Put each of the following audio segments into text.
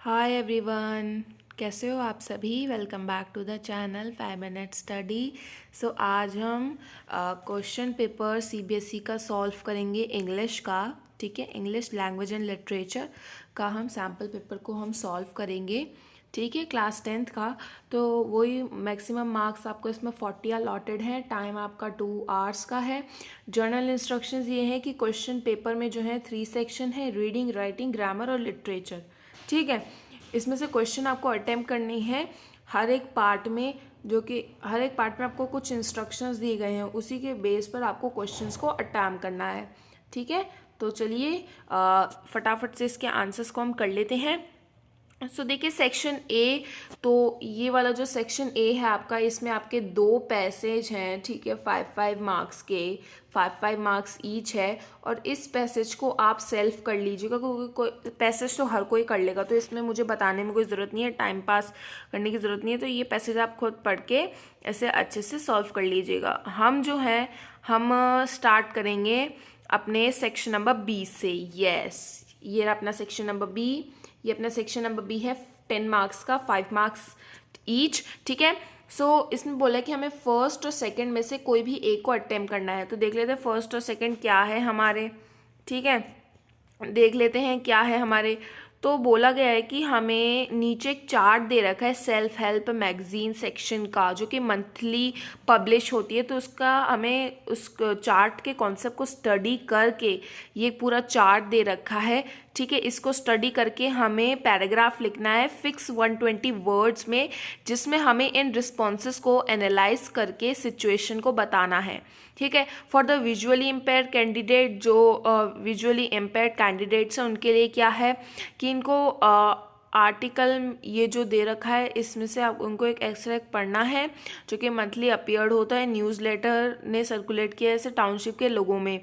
Hi everyone, कैसे हो आप सभी। Welcome back to the channel 5 minute study. So आज हम क्वेश्चन पेपर सीबीएसई का सॉल्व करेंगे इंग्लिश का। ठीक है, इंग्लिश लैंग्वेज एंड लिटरेचर का हम सैम्पल पेपर को हम सॉल्व करेंगे। ठीक है, क्लास 10th का। तो वही मैक्सिमम मार्क्स आपको इसमें 40 अलॉटेड हैं। टाइम आपका 2 आवर्स का है। जर्नल इंस्ट्रक्शंस ये हैं कि क्वेश्चन पेपर में जो है 3 सेक्शन है, रीडिंग, राइटिंग, ग्रामर और लिटरेचर। ठीक है, इसमें से क्वेश्चन आपको अटेम्प्ट करनी है हर एक पार्ट में, जो कि हर एक पार्ट में आपको कुछ इंस्ट्रक्शंस दिए गए हैं, उसी के बेस पर आपको क्वेश्चंस को अटेम्प्ट करना है। ठीक है, तो चलिए फटाफट से इसके आंसर्स को हम कर लेते हैं। सो देखिए सेक्शन ए, तो ये वाला जो सेक्शन ए है आपका, इसमें आपके 2 पैसेज हैं। ठीक है, 5-5 मार्क्स के, 5-5 मार्क्स ईच है। और इस पैसेज को आप सेल्फ कर लीजिएगा, क्योंकि कोई पैसेज तो हर कोई कर लेगा, तो इसमें मुझे बताने में कोई ज़रूरत नहीं है, टाइम पास करने की ज़रूरत नहीं है। तो ये पैसेज आप खुद पढ़ के ऐसे अच्छे से सॉल्व कर लीजिएगा। हम जो है हम स्टार्ट करेंगे अपने सेक्शन नंबर बी से। यस, ये रहा अपना सेक्शन नंबर बी। ये अपना सेक्शन नंबर बी है 10 मार्क्स का, 5 मार्क्स ईच। ठीक है, सो इसमें बोला है कि हमें फर्स्ट और सेकंड में से कोई भी एक को अटेम्प्ट करना है। तो देख लेते हैं फर्स्ट और सेकंड क्या है हमारे। ठीक है, देख लेते हैं क्या है हमारे। तो बोला गया है कि हमें नीचे एक चार्ट दे रखा है सेल्फ हेल्प मैगजीन सेक्शन का, जो कि मंथली पब्लिश होती है। तो उसका हमें उस चार्ट के कॉन्सेप्ट को स्टडी करके, ये पूरा चार्ट दे रखा है। ठीक है, इसको स्टडी करके हमें पैराग्राफ लिखना है फिक्स 120 वर्ड्स में, जिसमें हमें इन रिस्पॉन्सेस को एनालाइज करके सिचुएशन को बताना है। ठीक है, for the visually impaired candidate, जो विजुअली इम्पेयर्ड कैंडिडेट्स हैं उनके लिए क्या है कि इनको आर्टिकल ये जो दे रखा है, इसमें से आप उनको एक एक्सट्रैक्ट पढ़ना है, जो कि मंथली अपीयर्ड होता है, न्यूज़लेटर ने सर्कुलेट किया है इसे टाउनशिप के लोगों में।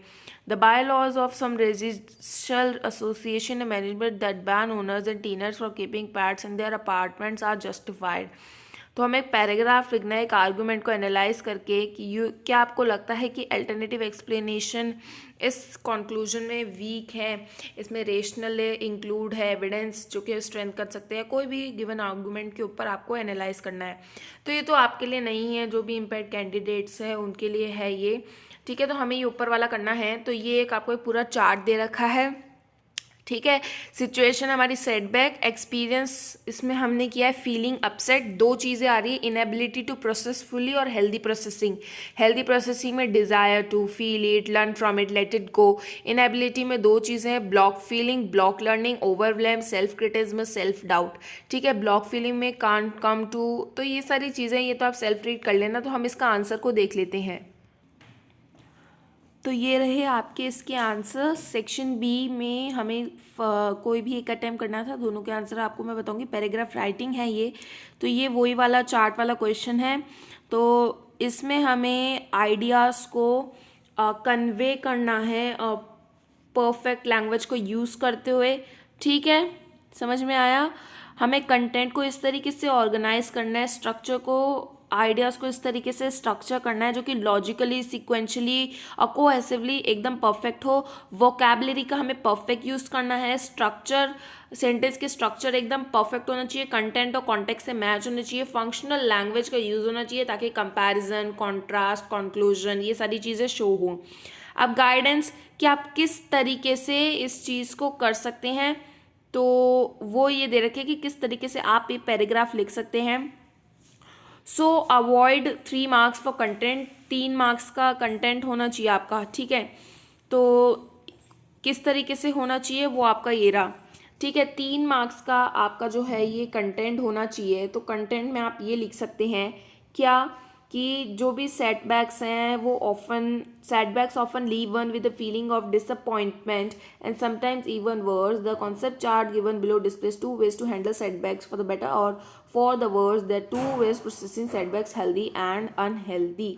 The bylaws of some residential association and management that ban owners and tenants for keeping pets in their apartments are justified. तो हमें एक पैराग्राफ लिखना है एक आर्गूमेंट को एनालाइज करके कि क्या आपको लगता है कि अल्टरनेटिव एक्सप्लेनेशन इस कंक्लूजन में वीक है, इसमें रेशनल इंक्लूड है, एविडेंस जो कि स्ट्रेंथ कर सकते हैं। कोई भी गिवन आर्गूमेंट के ऊपर आपको एनालाइज करना है। तो ये तो आपके लिए नहीं है, जो भी इम्पेयर्ड कैंडिडेट्स हैं उनके लिए है ये। ठीक है, तो हमें ये ऊपर वाला करना है। तो ये एक आपको एक पूरा चार्ट दे रखा है। ठीक है, सिचुएशन हमारी सेटबैक, एक्सपीरियंस इसमें हमने किया है फीलिंग अपसेट। 2 चीज़ें आ रही है, इनएबिलिटी टू प्रोसेस फुली और हेल्दी प्रोसेसिंग। हेल्दी प्रोसेसिंग में desire to feel it, learn from it, let it go. Inability में 2 चीज़ें हैं, block feeling, block learning, overwhelm, self criticism, self doubt. ठीक है, ब्लॉक फीलिंग में कांट कम टू, तो ये सारी चीज़ें ये तो आप सेल्फ रीड कर लेना। तो हम इसका आंसर को देख लेते हैं। तो ये रहे आपके इसके आंसर। सेक्शन बी में हमें कोई भी एक अटैम्प्ट करना था, दोनों के आंसर आपको मैं बताऊंगी। पैराग्राफ राइटिंग है ये, तो ये वही वाला चार्ट वाला क्वेश्चन है। तो इसमें हमें आइडियाज़ को कन्वे करना है परफेक्ट लैंग्वेज को यूज़ करते हुए। ठीक है, समझ में आया। हमें कंटेंट को इस तरीके से ऑर्गेनाइज करना है, स्ट्रक्चर को, आइडियाज़ को इस तरीके से स्ट्रक्चर करना है जो कि लॉजिकली, सिक्वेंशली और कोहेसिवली एकदम परफेक्ट हो। वोकैबुलरी का हमें परफेक्ट यूज़ करना है। स्ट्रक्चर, सेंटेंस के स्ट्रक्चर एकदम परफेक्ट होना चाहिए, कंटेंट और कॉन्टेक्स्ट से मैच होना चाहिए। फंक्शनल लैंग्वेज का यूज़ होना चाहिए ताकि कंपैरिजन, कॉन्ट्रास्ट, कंक्लूजन ये सारी चीज़ें शो हों। अब गाइडेंस कि आप किस तरीके से इस चीज़ को कर सकते हैं, तो वो ये दे रखे कि किस तरीके से आप ये पैराग्राफ लिख सकते हैं। सो avoid 3 marks for content, 3 marks का कंटेंट होना चाहिए आपका। ठीक है, तो किस तरीके से होना चाहिए वो आपका ये रहा। ठीक है, 3 मार्क्स का आपका जो है ये कंटेंट होना चाहिए। तो कंटेंट में आप ये लिख सकते हैं क्या कि जो भी सेटबैक्स हैं वो setbacks often leave one with the feeling of disappointment and sometimes even worse. The concept chart given below displace 2 ways to handle setbacks for the better or for the worse. There are 2 ways processing setbacks, healthy and unhealthy.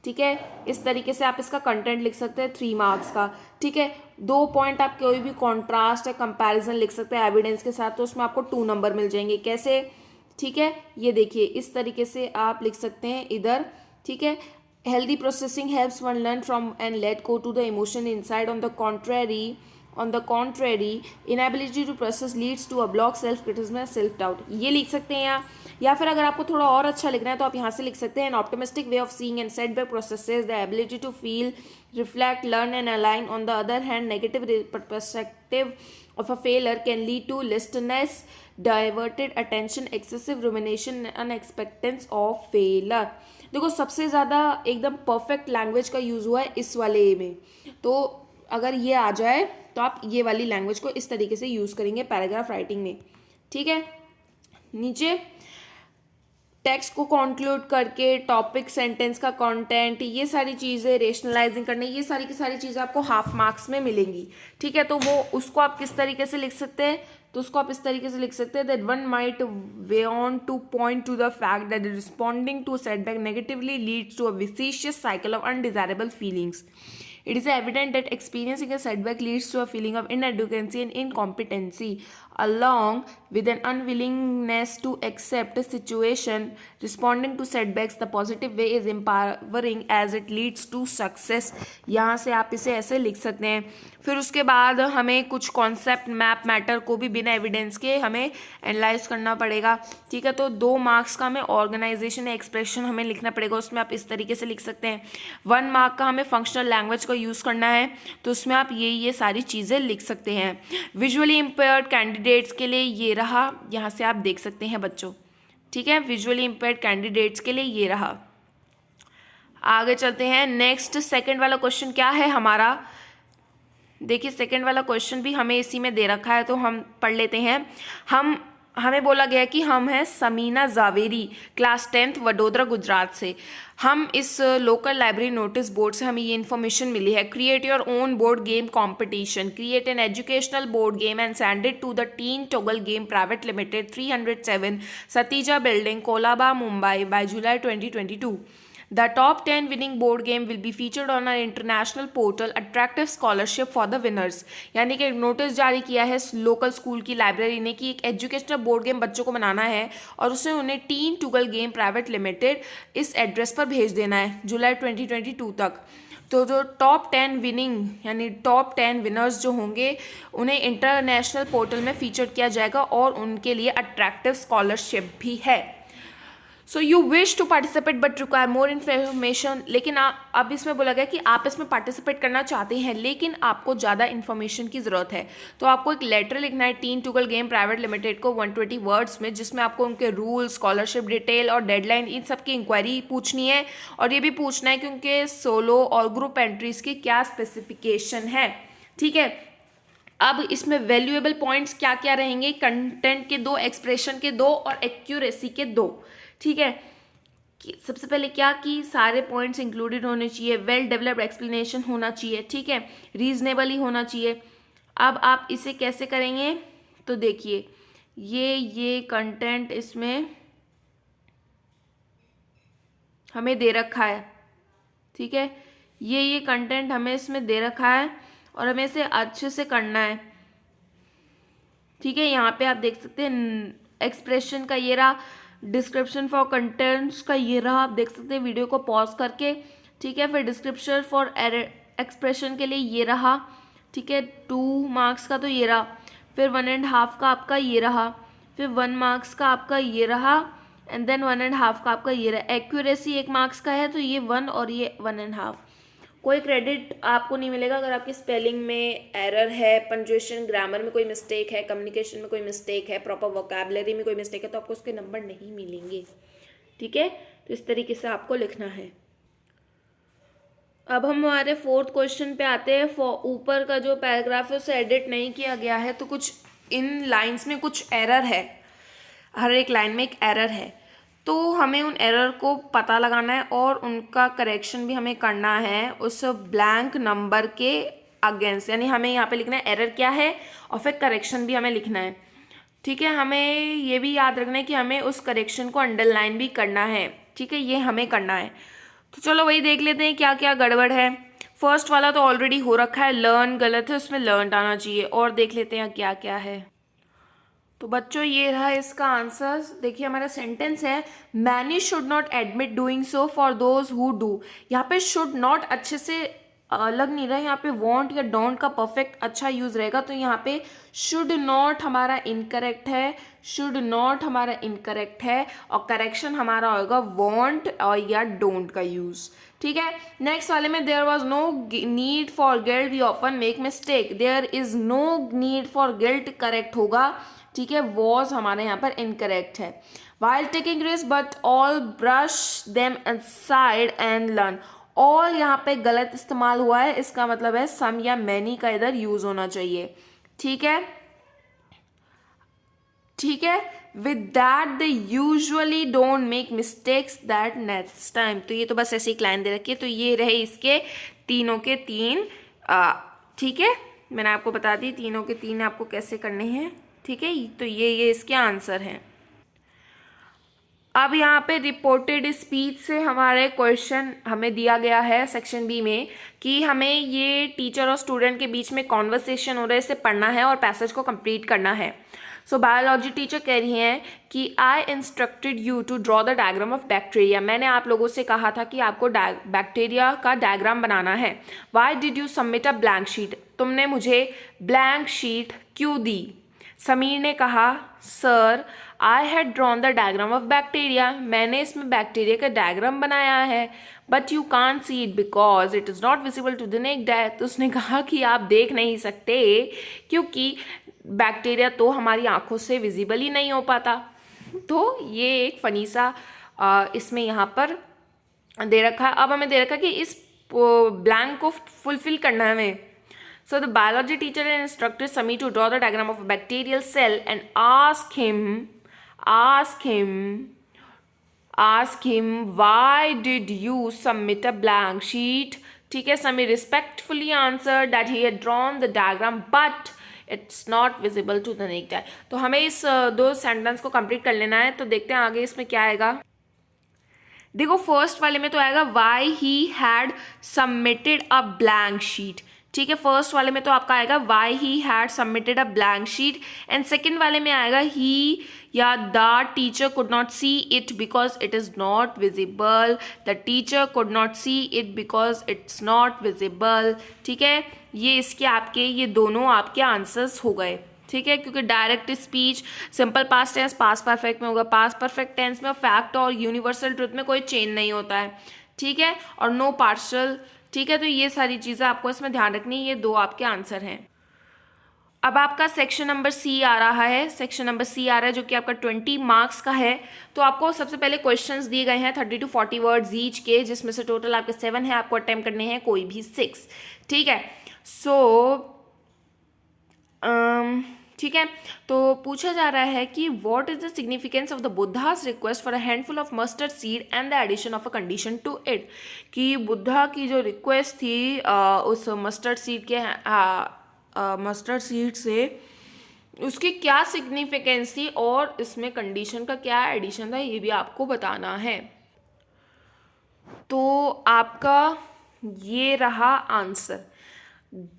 ठीक है, इस तरीके से आप इसका content लिख सकते हैं 3 मार्क्स का। ठीक है, 2 पॉइंट आप कोई भी कॉन्ट्रास्ट या कंपैरिजन लिख सकते हैं एविडेंस के साथ, तो उसमें आपको 2 नंबर मिल जाएंगे। कैसे? ठीक है, ये देखिए इस तरीके से आप लिख सकते हैं इधर। ठीक है, healthy processing helps one learn from and let go to the emotion inside. On the contrary, on the contrary inability to process leads to a block, self criticism, self doubt. ये लिख सकते हैं यहाँ, या फिर अगर आपको थोड़ा और अच्छा लिखना है तो आप यहाँ से लिख सकते हैं an optimistic way of seeing and setback processes the ability to feel, reflect, learn and align. On the other hand negative perspective of a failure can lead to listlessness, diverted attention, excessive rumination and expectance of failure। देखो सबसे ज़्यादा एकदम perfect language का use हुआ है इस वाले ए में, तो अगर ये आ जाए तो आप ये वाली लैंग्वेज को इस तरीके से यूज़ करेंगे पैराग्राफ राइटिंग में। ठीक है, नीचे टेक्स्ट को कंक्लूड करके टॉपिक, सेंटेंस का कंटेंट, ये सारी चीज़ें रेशनलाइजिंग करने, ये सारी की सारी चीज़ें आपको हाफ मार्क्स में मिलेंगी। ठीक है, तो वो उसको आप किस तरीके से लिख सकते हैं, तो उसको आप इस तरीके से लिख सकते हैं that one might want to point to the fact that responding to setback negatively leads to a vicious cycle of undesirable feelings. It is evident that experiencing a setback leads to a feeling of inadequacy and incompetency, along with an unwillingness to accept a situation. Responding to setbacks the positive way is empowering as it leads to success। यहाँ से आप इसे ऐसे लिख सकते हैं। फिर उसके बाद हमें कुछ कॉन्सेप्ट, मैप, मैटर को भी बिना एविडेंस के हमें एनालाइज करना पड़ेगा। ठीक है, तो 2 मार्क्स का हमें ऑर्गेनाइजेशन एक्सप्रेशन हमें लिखना पड़ेगा, उसमें आप इस तरीके से लिख सकते हैं। 1 मार्क का हमें फंक्शनल लैंग्वेज का यूज़ करना है, तो उसमें आप ये सारी चीज़ें लिख सकते हैं। विजुअली इम्पेयर्ड कैंडिडेट्स के लिए ये रहा, यहाँ से आप देख सकते हैं बच्चों। ठीक है, विजुअली इम्पेयर्ड कैंडिडेट्स के लिए ये रहा। आगे चलते हैं, नेक्स्ट सेकंड वाला क्वेश्चन क्या है हमारा। देखिए सेकंड वाला क्वेश्चन भी हमें इसी में दे रखा है, तो हम पढ़ लेते हैं। हमें बोला गया कि हम हैं समीना जावेरी, क्लास 10th वडोदरा गुजरात से। हम इस लोकल लाइब्रेरी नोटिस बोर्ड से हमें ये इन्फॉर्मेशन मिली है। Create your own board game competition, create an educational board game and send it to the teen toggle game private limited 307 Satija building Colaba Mumbai by July 2022। The top 10 winning board game will be featured on our international portal Attractive Scholarship for the winners। यानी कि notice जारी किया है local school की library ने कि एक educational board game बच्चों को बनाना है और उसे उन्हें tin toggle game private limited इस एड्रेस पर भेज देना है जुलाई 2022 तक। तो जो टॉप 10 विनिंग यानी टॉप 10 विनर्स जो होंगे उन्हें इंटरनेशनल पोर्टल में फीचर किया जाएगा और उनके लिए अट्रैक्टिव स्कॉलरशिप भी है। So you wish to participate but require more information. लेकिन अब इसमें बोला गया कि आप इसमें पार्टिसिपेट करना चाहते हैं लेकिन आपको ज़्यादा इन्फॉर्मेशन की ज़रूरत है, तो आपको एक लेटर लिखना है tin toggle game private limited को 120 वर्ड्स में, जिसमें आपको उनके रूल, स्कॉलरशिप डिटेल और डेडलाइन इन सब की इंक्वायरी पूछनी है और ये भी पूछना है कि उनके सोलो और ग्रुप एंट्रीज की क्या स्पेसिफिकेशन है। ठीक है, अब इसमें वैल्यूएबल पॉइंट्स क्या क्या रहेंगे, कंटेंट के 2, एक्सप्रेशन के 2 और एक्यूरेसी के 2। ठीक है, सबसे पहले क्या कि सारे पॉइंट्स इंक्लूडेड होने चाहिए, वेल डेवलप्ड एक्सप्लेनेशन होना चाहिए। ठीक है, रीजनेबल ही होना चाहिए। अब आप इसे कैसे करेंगे, तो देखिए ये कंटेंट इसमें हमें दे रखा है। ठीक है, ये कंटेंट हमें इसमें दे रखा है और हमें इसे अच्छे से करना है। ठीक है, यहाँ पे आप देख सकते हैं एक्सप्रेशन का ये रहा, डिस्क्रिप्शन फॉर कंटेंट्स का ये रहा, आप देख सकते हैं वीडियो को पॉज करके। ठीक है, फिर डिस्क्रिप्शन फॉर एक्सप्रेशन के लिए ये रहा। ठीक है, 2 मार्क्स का तो ये रहा, फिर 1.5 का आपका ये रहा, फिर 1 मार्क्स का आपका ये रहा एंड देन 1.5 का आपका ये रहा। एक्यूरेसी 1 मार्क्स का है तो ये 1 और ये 1.5। कोई क्रेडिट आपको नहीं मिलेगा अगर आपकी स्पेलिंग में एरर है, पंक्चुएशन, ग्रामर में कोई मिस्टेक है, कम्युनिकेशन में कोई मिस्टेक है, प्रॉपर वोकैबुलरी में कोई मिस्टेक है, तो आपको उसके नंबर नहीं मिलेंगे। ठीक है, तो इस तरीके से आपको लिखना है। अब हम हमारे 4th क्वेश्चन पे आते हैं। ऊपर का जो पैराग्राफ है उसे एडिट नहीं किया गया है, तो कुछ इन लाइन्स में कुछ एरर है, हर एक लाइन में एक एरर है, तो हमें उन एरर को पता लगाना है और उनका करेक्शन भी हमें करना है उस ब्लैंक नंबर के अगेंस्ट। यानी हमें यहाँ पे लिखना है एरर क्या है और फिर करेक्शन भी हमें लिखना है। ठीक है, हमें ये भी याद रखना है कि हमें उस करेक्शन को अंडरलाइन भी करना है। ठीक है, ये हमें करना है। तो चलो वही देख लेते हैं क्या क्या गड़बड़ है। फर्स्ट वाला तो ऑलरेडी हो रखा है, लर्न गलत है, उसमें लर्न आना चाहिए। और देख लेते हैं क्या क्या है। तो बच्चों ये रहा इसका आंसर। देखिए हमारा सेंटेंस है many should not admit doing so for those who do. यहाँ पे शुड नॉट अच्छे से लग नहीं रहा है यहाँ पे वॉन्ट या डोंट का परफेक्ट अच्छा यूज रहेगा, तो यहाँ पे शुड नॉट हमारा इनकरेक्ट है, शुड नॉट हमारा इनकरेक्ट है, और करेक्शन हमारा होगा वॉन्ट और या डोंट का यूज। ठीक है, नेक्स्ट वाले में there was no need for guilt, we often make mistake, there is no need for guilt correct होगा। ठीक है, वॉज हमारे यहाँ पर इनकरेक्ट है। while taking risk but all brush them aside and learn, all यहाँ पे गलत इस्तेमाल हुआ है, इसका मतलब है सम या मैनी का इधर यूज होना चाहिए। ठीक है, ठीक है, with that they usually don't make mistakes that next time. तो ये तो बस ऐसे ही लाइन दे रखी है, तो ये रहे इसके तीनों के तीन। ठीक है, मैंने आपको बता दी तीनों के तीन आपको कैसे करने हैं। ठीक है, तो ये इसके आंसर हैं। अब यहाँ पे रिपोर्टेड स्पीच से हमारे क्वेश्चन हमें दिया गया है सेक्शन बी में कि हमें ये टीचर और स्टूडेंट के बीच में कॉन्वर्सेशन हो रहा है, इसे पढ़ना है और पैसेज को कंप्लीट करना है। सो बायोलॉजी टीचर कह रही हैं कि I instructed you to draw the diagram of bacteria, मैंने आप लोगों से कहा था कि आपको बैक्टीरिया का डायग्राम बनाना है। Why did you submit a blank sheet, तुमने मुझे ब्लैंक शीट क्यों दी। समीर ने कहा sir I had drawn the diagram of bacteria, मैंने इसमें बैक्टीरिया का डायग्राम बनाया है, but you can't see it because it is not visible to the naked eye. तो उसने कहा कि आप देख नहीं सकते क्योंकि बैक्टीरिया तो हमारी आंखों से विजिबल ही नहीं हो पाता। तो ये एक फनी सा इसमें यहाँ पर दे रखा है। अब हमें दे रखा है कि इस ब्लैंक को फुलफिल करना है हमें। So the biology teacher and instructed Sami to draw the diagram of a bacterial cell and ask him why did you submit a blank sheet. ठीक है, Sami respectfully answered that he had drawn the diagram but it's not visible to the naked eye. तो हमें इस दो sentence को complete कर लेना है। तो देखते हैं आगे इसमें क्या आएगा। देखो फर्स्ट वाले में तो आएगा why he had submitted a blank sheet। ठीक है, फर्स्ट वाले में तो आपका आएगा why he had submitted a blank sheet, and second वाले में आएगा he या the teacher could not see it because it is not visible, the teacher could not see it because it's not visible। ठीक है, ये इसके आपके ये दोनों आपके आंसर्स हो गए। ठीक है, क्योंकि direct speech simple past tense past perfect में होगा, पास्ट परफेक्ट टेंस में फैक्ट और यूनिवर्सल ट्रुथ में कोई चेंज नहीं होता है। ठीक है, और नो पार्शल। ठीक है, तो ये सारी चीज़ें आपको इसमें ध्यान रखनी है। ये दो आपके आंसर हैं। अब आपका सेक्शन नंबर सी आ रहा है, सेक्शन नंबर सी आ रहा है जो कि आपका 20 मार्क्स का है। तो आपको सबसे पहले क्वेश्चंस दिए गए हैं 30 to 40 वर्ड्स ईच के, जिसमें से टोटल आपके 7 है, आपको अटेम्प्ट करने हैं कोई भी 6। ठीक है, ठीक है, तो पूछा जा रहा है कि what is the significance of the Buddha's request for a handful of mustard seed and the addition of a condition to it. कि बुद्धा की जो रिक्वेस्ट थी उस मस्टर्ड सीड के मस्टर्ड सीड से, उसकी क्या सिग्निफिकेंस थी और इसमें कंडीशन का क्या एडिशन था, ये भी आपको बताना है। तो आपका ये रहा आंसर।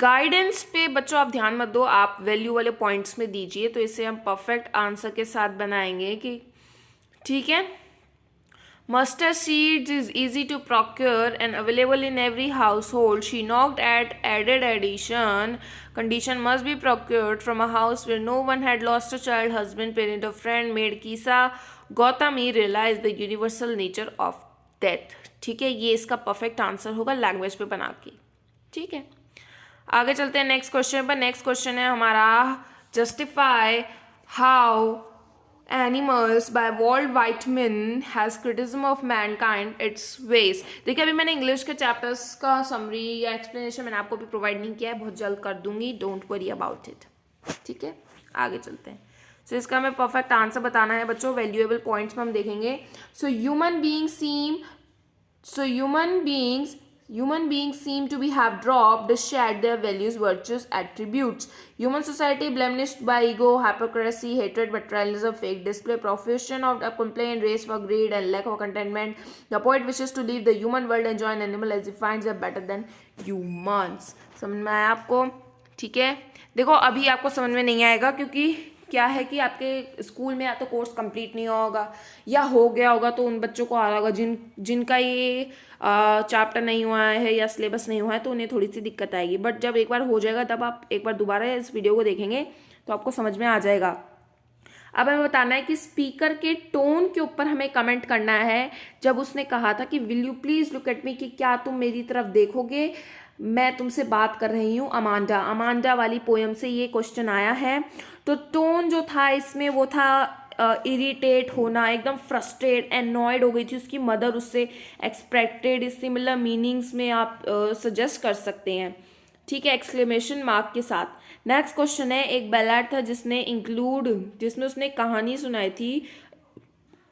गाइडेंस पे बच्चों आप ध्यान मत दो, आप वैल्यू वाले पॉइंट्स में दीजिए, तो इसे हम परफेक्ट आंसर के साथ बनाएंगे कि ठीक है। Mustard seeds is easy to procure and available in every household. She knocked at added addition, condition must be procured from a house where no one had lost a child, husband, parent और friend, made Kisa, Gotami realise the universal nature of death. ठीक है, ये इसका perfect answer होगा language पे बना के। ठीक है, आगे चलते हैं नेक्स्ट क्वेश्चन पर। नेक्स्ट क्वेश्चन है हमारा justify how animals by Walt Whitman has criticism of mankind its ways. देखिए अभी मैंने इंग्लिश के चैप्टर्स का समरी या एक्सप्लेनेशन मैंने आपको भी प्रोवाइड नहीं किया है, बहुत जल्द कर दूंगी, डोंट वरी अबाउट इट। ठीक है, आगे चलते हैं। सो इसका हमें परफेक्ट आंसर बताना है बच्चों, वैल्यूएबल पॉइंट्स में हम देखेंगे। सो human beings seem to have dropped, shed their values, virtues, attributes. Human society blemished by ego, hypocrisy, hatred, materialism, fake display, profusion of complaint, race for greed, and lack of contentment. The poet wishes to leave the human world and join animal as he finds them better than humans. समझ में आया आपको? ठीक है, देखो अभी आपको समझ में नहीं आएगा क्योंकि क्या है कि आपके स्कूल में या तो कोर्स कंप्लीट नहीं हुआ होगा या हो गया होगा, तो उन बच्चों को आ रहा होगा जिनका ये चैप्टर नहीं हुआ है या सिलेबस नहीं हुआ है, तो उन्हें थोड़ी सी दिक्कत आएगी। बट जब एक बार हो जाएगा तब आप एक बार दोबारा इस वीडियो को देखेंगे तो आपको समझ में आ जाएगा। अब हमें बताना है कि स्पीकर के टोन के ऊपर हमें कमेंट करना है। जब उसने कहा था कि will you please look at me, कि क्या तुम मेरी तरफ देखोगे, मैं तुमसे बात कर रही हूँ अमांडा। अमांडा वाली पोयम से ये क्वेश्चन आया है। तो टोन जो था इसमें वो था इरिटेट होना, एकदम फ्रस्ट्रेट एनॉयड हो गई थी उसकी मदर उससे। एक्सपेक्टेड सिमिलर मीनिंग्स में आप सजेस्ट कर सकते हैं, ठीक है, एक्सक्लेमेशन मार्क के साथ। नेक्स्ट क्वेश्चन है, एक बैलाड था जिसमें उसने कहानी सुनाई थी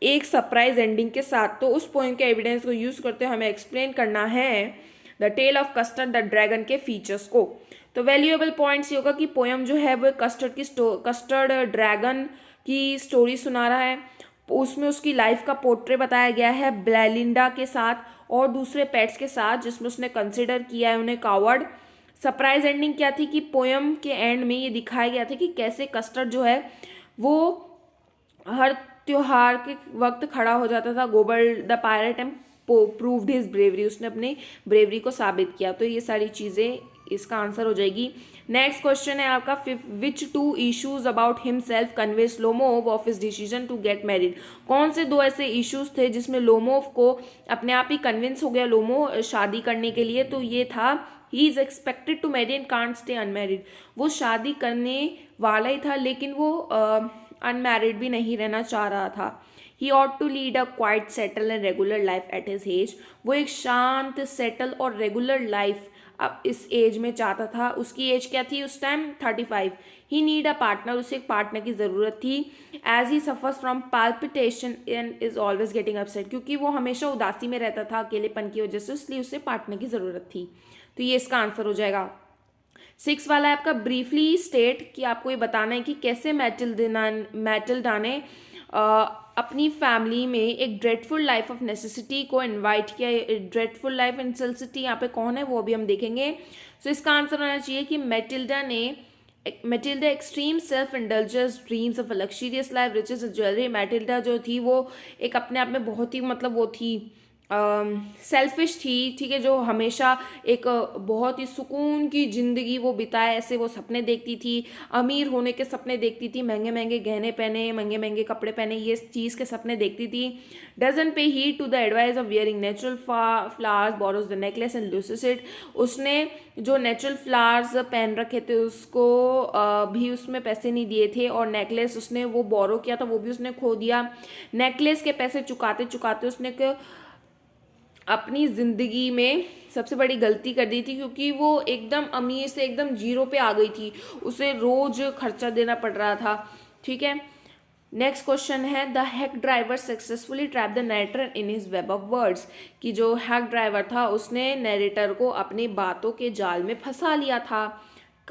एक सरप्राइज एंडिंग के साथ। तो उस पोएम के एविडेंस को यूज करते हुए हमें एक्सप्लेन करना है the tale of custard the dragon के फीचर्स को। तो वैल्यूएबल पॉइंट्स ये होगा कि पोएम जो है वो कस्टर्ड ड्रैगन की स्टोरी सुना रहा है। उसमें उसकी लाइफ का पोर्ट्रेट बताया गया है बेलिंडा के साथ और दूसरे पेट्स के साथ, जिसमें उसने कंसिडर किया है उन्हें कावर्ड। सरप्राइज एंडिंग क्या थी कि पोयम के एंड में ये दिखाया गया था कि कैसे कस्टर्ड जो है वो हर त्योहार के वक्त खड़ा हो जाता था। गोबर the pirate and proved his bravery, उसने अपनी ब्रेवरी को साबित किया। तो ये सारी चीजें इसका आंसर हो जाएगी। नेक्स्ट क्वेश्चन है आपका, which two issues about himself convince Lomov of his decision to get married. कौन से दो ऐसे इश्यूज थे जिसमें लोमोव को अपने आप ही कन्विंस हो गया लोमो शादी करने के लिए। तो ये था he is expected to marry and can't stay unmarried. वो शादी करने वाला ही था लेकिन वो अनमैरिड भी नहीं रहना चाह रहा था। He ought to lead a quiet settle and regular life at his age. वो एक शांत सेटल और रेगुलर लाइफ अब इस एज में चाहता था। उसकी एज क्या थी उस time? 35। He need a partner, उसे एक पार्टनर की जरूरत थी। As he suffers from palpitation and is always getting upset, क्योंकि वो हमेशा उदासी में रहता था अकेलेपन की वजह से, इसलिए उसे पार्टनर की जरूरत थी। तो ये इसका आंसर हो जाएगा। 6 वाला है आपका, ब्रीफली स्टेट, कि आपको ये बताना है कि कैसे मैटिल्डा ने अपनी फैमिली में एक ड्रेडफुल लाइफ ऑफ नेसेसिटी को इनवाइट किया। ड्रेडफुल लाइफ एंड नेसेसिटी यहाँ पे कौन है वो भी हम देखेंगे। सो इसका आंसर होना चाहिए कि Matilda extreme self indulgence dreams of a luxurious life riches jewellery. Matilda जो थी वो एक अपने आप में बहुत ही वो थी सेल्फिश थी, ठीक है, जो हमेशा एक बहुत ही सुकून की जिंदगी वो बिताए ऐसे वो सपने देखती थी। अमीर होने के सपने देखती थी, महंगे महंगे गहने पहने, महंगे महंगे कपड़े पहने, ये चीज़ के सपने देखती थी। Doesn't pay heed to the advice of wearing natural flowers, borrows the necklace and loses it. उसने जो नेचुरल फ्लावर्स पहन रखे थे उसको भी उसमें पैसे नहीं दिए थे, और नेकलेस उसने वो बोरो किया था वो भी उसने खो दिया। नेकलेस के पैसे चुकाते चुकाते उसने अपनी जिंदगी में सबसे बड़ी गलती कर दी थी, क्योंकि वो एकदम अमीर से एकदम जीरो पे आ गई थी, उसे रोज खर्चा देना पड़ रहा था, ठीक है। नेक्स्ट क्वेश्चन है, the hack driver successfully trap the narrator in his web of words, कि जो हैक ड्राइवर था उसने नरेटर को अपनी बातों के जाल में फंसा लिया था।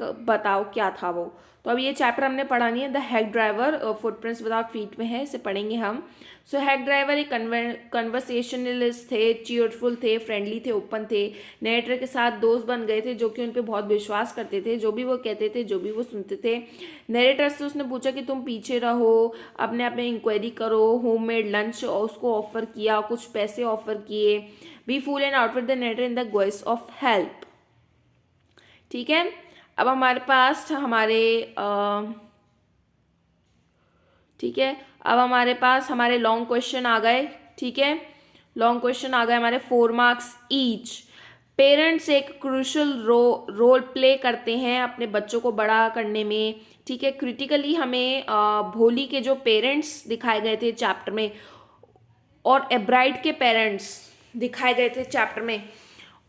बताओ क्या था वो। तो अब ये चैप्टर हमने पढ़ा नहीं है, the hack driver footprints without feet में है, इसे पढ़ेंगे हम। सो हैक ड्राइवर एक कन्वर्सेशनलिस्ट थे, चीयरफुल थे, फ्रेंडली थे, ओपन थे, नरेटर के साथ दोस्त बन गए थे, जो कि उन पे बहुत विश्वास करते थे, जो भी वो कहते थे, जो भी वो सुनते थे। नरेटर से उसने पूछा कि तुम पीछे रहो, अपने आप में इंक्वायरी करो, होममेड लंच उसको ऑफर किया, कुछ पैसे ऑफर किए। Be fool and outwit the narrator in the voice of help, ठीक है। अब हमारे पास हमारे लॉन्ग क्वेश्चन आ गए, ठीक है। लॉन्ग क्वेश्चन आ गए हमारे 4 मार्क्स ईच। पेरेंट्स एक क्रूशियल रोल प्ले करते हैं अपने बच्चों को बड़ा करने में, ठीक है। क्रिटिकली हमें भोली के जो पेरेंट्स दिखाए गए थे चैप्टर में और एब्राइड के पेरेंट्स दिखाए गए थे चैप्टर में,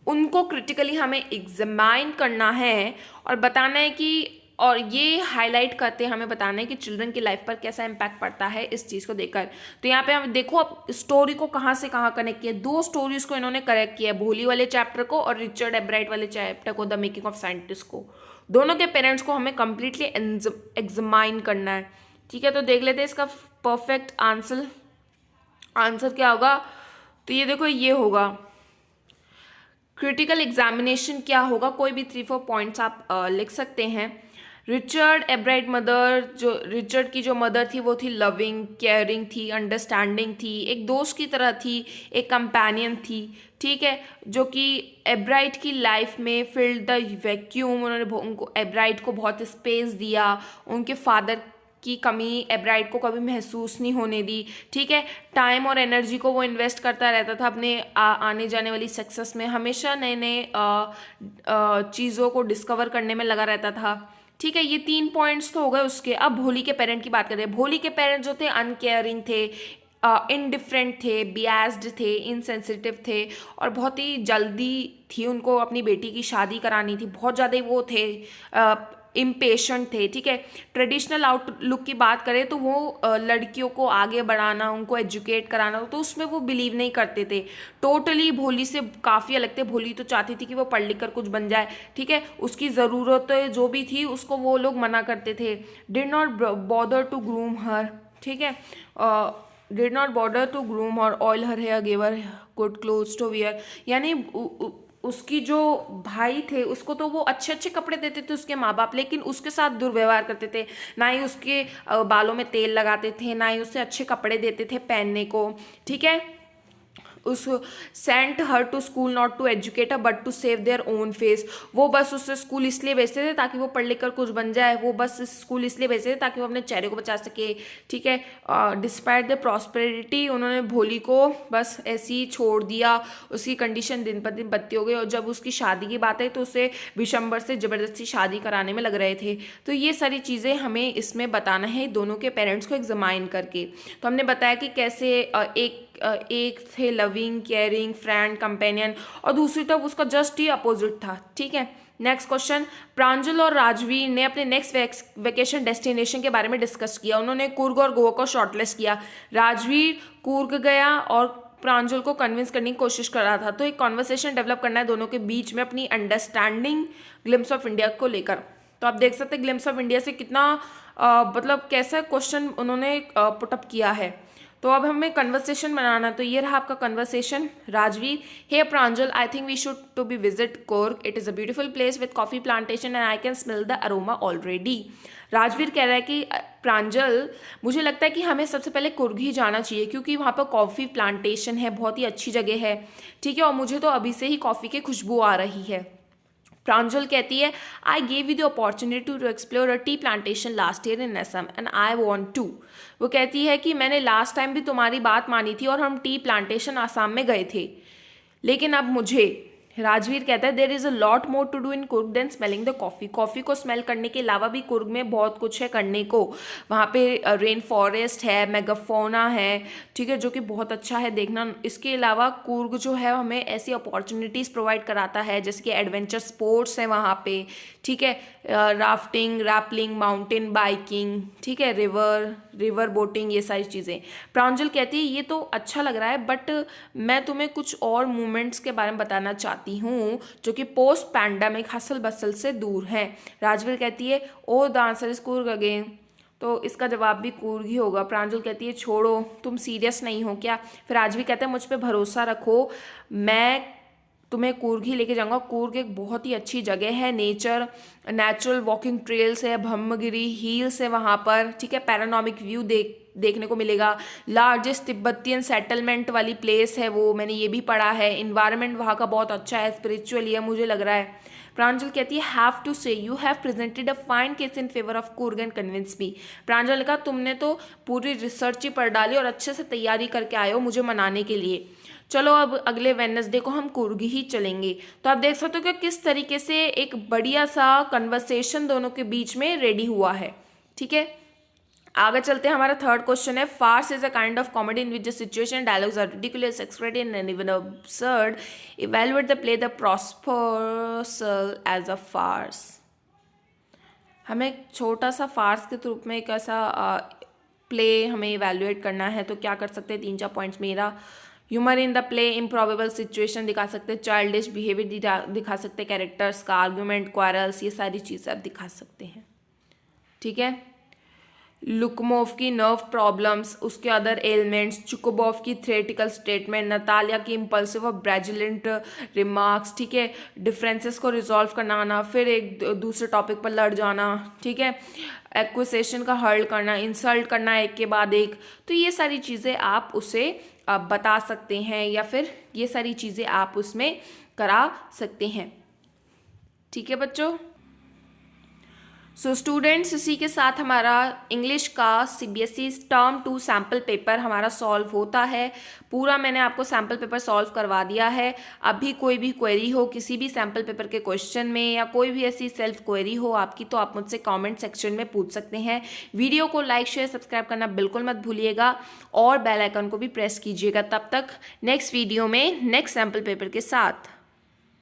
उनको क्रिटिकली हमें एग्जामाइन करना है और बताना है कि, और ये हाईलाइट करते हैं हमें बताना है कि चिल्ड्रन की लाइफ पर कैसा इम्पैक्ट पड़ता है इस चीज़ को देखकर। तो यहाँ पे हम देखो अब स्टोरी को कहाँ से कहाँ कनेक्ट किया, 2 स्टोरीज को इन्होंने कनेक्ट किया है, भोली वाले चैप्टर को और रिचर्ड एब्राइट वाले चैप्टर को, द मेकिंग ऑफ साइंटिस्ट को। दोनों के पेरेंट्स को हमें कंप्लीटली एग्जामाइन करना है, ठीक है। तो देख लेते हैं इसका परफेक्ट आंसर क्या होगा। तो ये देखो, ये होगा क्रिटिकल एग्जामिनेशन क्या होगा, कोई भी 3-4 पॉइंट्स आप लिख सकते हैं। रिचर्ड एब्राइट मदर, जो रिचर्ड की जो मदर थी वो थी लविंग, केयरिंग थी, अंडरस्टैंडिंग थी, एक दोस्त की तरह थी, एक कंपेनियन थी, ठीक है, जो कि एब्राइट की लाइफ में फिल्ड द वैक्यूम, उन्होंने उनको एब्राइट को बहुत स्पेस दिया, उनके फादर की कमी एब्राइट को कभी महसूस नहीं होने दी, ठीक है, टाइम और एनर्जी को वो इन्वेस्ट करता रहता था अपने आने जाने वाली सक्सेस में, हमेशा नए नए चीज़ों को डिस्कवर करने में लगा रहता था, ठीक है। ये 3 पॉइंट्स तो हो गए उसके। अब भोली के पेरेंट की बात करें। भोली के पेरेंट जो थे अनकेयरिंग थे, इनडिफरेंट थे, बियास्ड थे, इनसेंसिटिव थे और बहुत ही जल्दी थी उनको अपनी बेटी की शादी करानी थी, बहुत ज़्यादा वो थे, इम्पेशेंट थे, ठीक है। ट्रेडिशनल आउटलुक की बात करें तो वो लड़कियों को आगे बढ़ाना, उनको एजुकेट कराना, तो उसमें वो बिलीव नहीं करते थे। टोटली भोली से काफ़ी अलग थे। भोली तो चाहती थी कि वो पढ़ लिख कर कुछ बन जाए, ठीक है, उसकी ज़रूरतें जो भी थी उसको वो लोग मना करते थे। Did not bother to groom her, ठीक है, did not bother to groom और oil her hair, give her good clothes to wear, यानी उसकी जो भाई थे उसको तो वो अच्छे अच्छे कपड़े देते थे उसके माँ बाप, लेकिन उसके साथ दुर्व्यवहार करते थे, ना ही उसके बालों में तेल लगाते थे, ना ही उसे अच्छे कपड़े देते थे पहनने को, ठीक है। उस sent her to school not to educate her but to save their own face, वो बस उससे स्कूल इसलिए भेजते थे ताकि वो पढ़ लिख कर कुछ बन जाए, वो बस स्कूल इसलिए भेजते थे ताकि वो अपने चेहरे को बचा सके, ठीक है। डिस्पाइट द प्रॉस्पेरिटी, उन्होंने भोली को बस ऐसे ही छोड़ दिया, उसकी कंडीशन दिन पर दिन बदती हो गई और जब उसकी शादी की बात आई तो उसे विशंबर से ज़बरदस्ती शादी कराने में लग रहे थे। तो ये सारी चीज़ें हमें इसमें बताना है दोनों के पेरेंट्स को एग्जामाइन करके। तो हमने बताया कि कैसे एक थे लविंग, केयरिंग, फ्रेंड, कंपेनियन और दूसरी तरफ उसका जस्ट ही अपोजिट था, ठीक है। नेक्स्ट क्वेश्चन, प्रांजल और राजवीर ने अपने नेक्स्ट वेकेशन डेस्टिनेशन के बारे में डिस्कस किया। उन्होंने कुर्ग और गोवा को शॉर्टलिस्ट किया। राजवीर कुर्ग गया और प्रांजल को कन्विंस करने की कोशिश कर रहा था। तो एक कॉन्वर्सेशन डेवलप करना है दोनों के बीच में अपनी अंडरस्टैंडिंग ग्लिम्स ऑफ इंडिया को लेकर। तो आप देख सकते हैं ग्लिम्स ऑफ इंडिया से कितना मतलब कैसा क्वेश्चन उन्होंने पुटअप किया है। तो अब हमें कन्वर्सेशन बनाना, तो ये रहा आपका conversation. Rajveer, hey Pranjal, I think we should to be visit Coorg, it is a beautiful place with coffee plantation and I can smell the aroma already. Rajveer कह रहा है कि प्रांजल, मुझे लगता है कि हमें सबसे पहले कुर्ग ही जाना चाहिए क्योंकि वहाँ पर कॉफ़ी प्लांटेशन है, बहुत ही अच्छी जगह है, ठीक है, और मुझे तो अभी से ही कॉफ़ी की खुशबू आ रही है। प्रांजल कहती है, I gave you the opportunity to explore a tea plantation last year in Assam and I want to. वो कहती है कि मैंने लास्ट टाइम भी तुम्हारी बात मानी थी और हम टी प्लांटेशन आसाम में गए थे, लेकिन अब मुझे। राजवीर कहता है, there is a lot more to do in Coorg than smelling the coffee. Coffee को स्मेल करने के अलावा भी कुर्ग में बहुत कुछ है करने को। वहाँ पे रेन फॉरेस्ट है, मेगाफोना है, ठीक है, जो कि बहुत अच्छा है देखना। इसके अलावा कुर्ग जो है हमें ऐसी अपॉर्चुनिटीज़ प्रोवाइड कराता है जैसे कि एडवेंचर स्पोर्ट्स है वहाँ पे, ठीक है, राफ्टिंग, रैपलिंग, माउंटेन बाइकिंग, ठीक है, रिवर बोटिंग, ये सारी चीज़ें। प्रांजल कहती है ये तो अच्छा लग रहा है बट मैं तुम्हें कुछ और मूवमेंट्स के बारे में बताना चाहती हूँ जो कि पोस्ट पैंडेमिक हसल बसल से दूर हैं। राजवीर कहती है, oh the answer is Coorg again, तो इसका जवाब भी कुर्ग ही होगा। प्रांजल कहती है, छोड़ो, तुम सीरियस नहीं हो क्या? फिर राजवीर कहते हैं, मुझ पर भरोसा रखो, मैं तुम्हें कुर्ग ही लेके जाऊंगा। कुर्ग एक बहुत ही अच्छी जगह है, नेचुरल वॉकिंग ट्रेल्स है, ब्रह्मगिरी हिल्स है वहाँ पर, ठीक है, पैरानॉमिक व्यू देखने को मिलेगा। लार्जेस्ट तिब्बतियन सेटलमेंट वाली प्लेस है वो, मैंने ये भी पढ़ा है। इन्वायरमेंट वहाँ का बहुत अच्छा है, स्पिरिचुअली है मुझे लग रहा है। प्रांजल कहती है, have to say you have presented a fine case in favour of Coorg and convince me. Pranjal ने कहा, तुमने तो पूरी रिसर्च ही पढ़ डाली और अच्छे से तैयारी करके आए हो मुझे मनाने के लिए। चलो अब अगले वेडनेसडे को हम कुर्ग ही चलेंगे। तो आप देख सकते हो कि किस तरीके से एक बढ़िया सा कन्वर्सेशन दोनों के बीच में रेडी हुआ है, ठीक है। आगे चलते हैं, हमारा थर्ड क्वेश्चन है, farce is a kind of comedy in which the situation dialogues are ridiculous, extrovert and even absurd. Evaluate the play the proposal as a farce. हमें एक छोटा सा फार्स के रूप में एक ऐसा प्ले हमें इवैल्यूएट करना है, तो क्या कर सकते हैं, 3-4 पॉइंट्स। मेरा humour in the play, improbable situation दिखा सकते हैं, चाइल्डिश बिहेवियर दिखा सकते हैं, कैरेक्टर्स का आर्ग्यूमेंट, क्वारल्स, ये सारी चीज़ें आप दिखा सकते हैं, ठीक है। लुकमोव की नर्व प्रॉब्लम्स, उसके अदर एलिमेंट्स, चुकोबॉव की थ्योरेटिकल स्टेटमेंट, नतालिया की इम्पल्सिव और ब्रेजिलेंट रिमार्क्स, ठीक है, डिफरेंसेस को रिजॉल्व करना आना, फिर एक दूसरे टॉपिक पर लड़ जाना, ठीक है, एक्विसेशन का हल करना, इंसल्ट करना एक के बाद एक, तो ये सारी चीज़ें आप उसे बता सकते हैं या फिर ये सारी चीज़ें आप उसमें करा सकते हैं। ठीक है बच्चों। सो स्टूडेंट्स, इसी के साथ हमारा इंग्लिश का सीबीएसई टर्म 2 सैम्पल पेपर हमारा सॉल्व होता है। पूरा मैंने आपको सैम्पल पेपर सॉल्व करवा दिया है। अभी कोई भी क्वेरी हो किसी भी सैम्पल पेपर के क्वेश्चन में या कोई भी ऐसी सेल्फ क्वेरी हो आपकी, तो आप मुझसे कमेंट सेक्शन में पूछ सकते हैं। वीडियो को लाइक शेयर सब्सक्राइब करना बिल्कुल मत भूलिएगा और बेल आइकन को भी प्रेस कीजिएगा। तब तक नेक्स्ट वीडियो में नेक्स्ट सैम्पल पेपर के साथ।